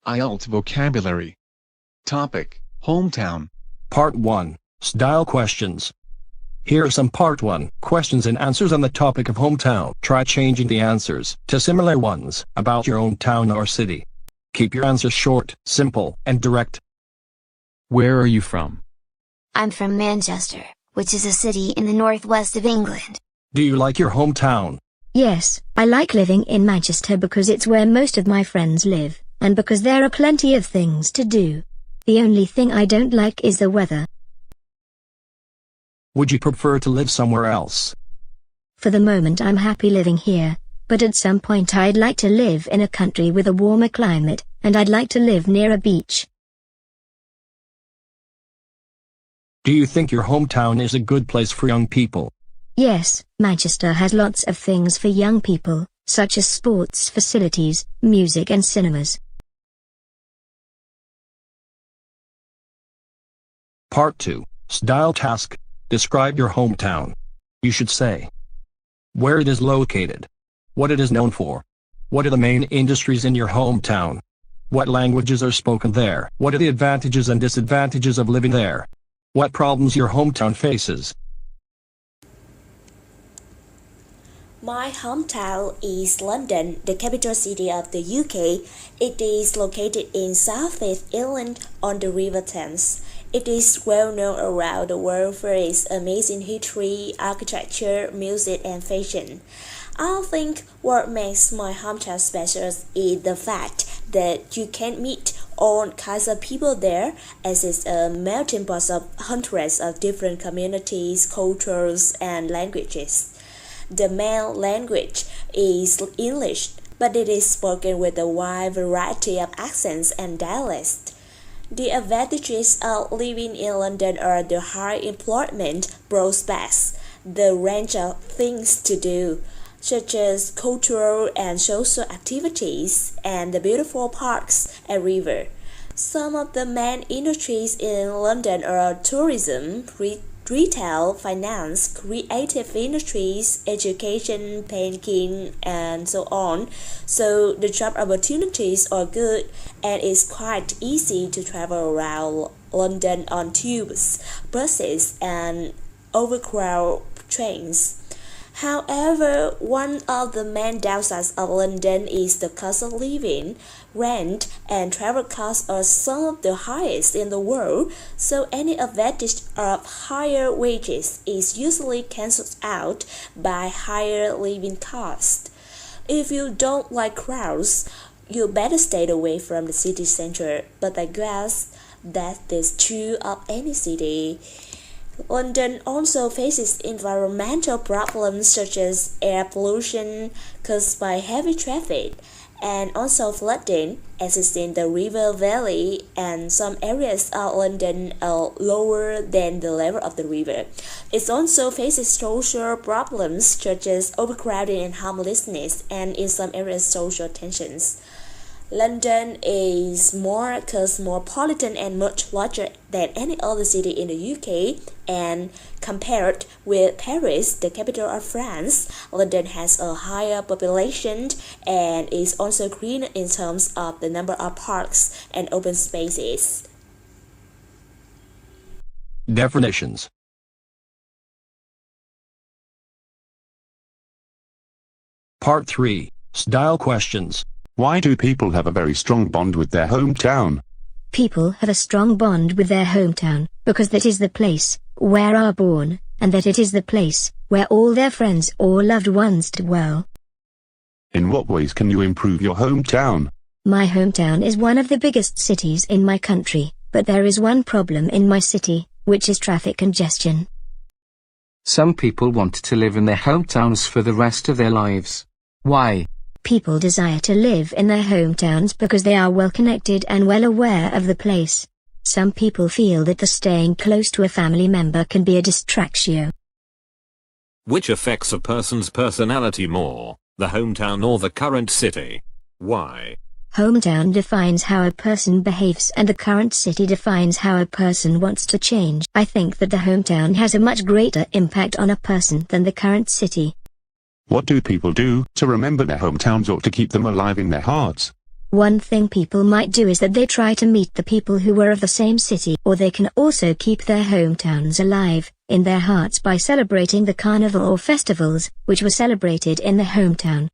IELTS vocabulary. Topic: Hometown. Part 1. Style questions. Here are some Part 1 questions and answers on the topic of hometown. Try changing the answers to similar ones about your own town or city. Keep your answers short, simple, and direct. Where are you from? I'm from Manchester, which is a city in the northwest of England. Do you like your hometown? Yes, I like living in Manchester because it's where most of my friends live, and because there are plenty of things to do. The only thing I don't like is the weather. Would you prefer to live somewhere else? For the moment I'm happy living here, but at some point I'd like to live in a country with a warmer climate, and I'd like to live near a beach. Do you think your hometown is a good place for young people? Yes, Manchester has lots of things for young people, such as sports facilities, music and cinemas. Part 2. Style task. Describe your hometown. You should say where it is located, what it is known for, what are the main industries in your hometown, what languages are spoken there, what are the advantages and disadvantages of living there, what problems your hometown faces. My hometown is London, the capital city of the UK. It is located in southeast England on the River Thames. It is well known around the world for its amazing history, architecture, music, and fashion. I think what makes my hometown special is the fact that you can meet all kinds of people there, as it's a melting pot of hundreds of different communities, cultures, and languages. The main language is English, but it is spoken with a wide variety of accents and dialects. The advantages of living in London are the high employment prospects, the range of things to do, such as cultural and social activities, and the beautiful parks and river. Some of the main industries in London are tourism, retail, finance, creative industries, education, banking, and so on. So the job opportunities are good, and it's quite easy to travel around London on tubes, buses, and overcrowded trains. However, one of the main downsides of London is the cost of living. Rent and travel costs are some of the highest in the world, so any advantage of higher wages is usually cancelled out by higher living costs. If you don't like crowds, you better stay away from the city center, but I guess that is true of any city. London also faces environmental problems such as air pollution caused by heavy traffic, and also flooding, as is in the river valley, and some areas of London are lower than the level of the river. It also faces social problems such as overcrowding and homelessness, and in some areas social tensions. London is more cosmopolitan and much larger than any other city in the UK, and compared with Paris, the capital of France, London has a higher population and is also greener in terms of the number of parks and open spaces. Definitions. Part 3. Style questions. Why do people have a very strong bond with their hometown? People have a strong bond with their hometown because that is the place where are born, and that it is the place where all their friends or loved ones dwell. In what ways can you improve your hometown? My hometown is one of the biggest cities in my country, but there is one problem in my city, which is traffic congestion. Some people want to live in their hometowns for the rest of their lives. Why? People desire to live in their hometowns because they are well connected and well aware of the place. Some people feel that the staying close to a family member can be a distraction. Which affects a person's personality more, the hometown or the current city? Why? Hometown defines how a person behaves and the current city defines how a person wants to change. I think that the hometown has a much greater impact on a person than the current city. What do people do to remember their hometowns or to keep them alive in their hearts? One thing people might do is that they try to meet the people who were of the same city, or they can also keep their hometowns alive in their hearts by celebrating the carnival or festivals, which were celebrated in the hometown.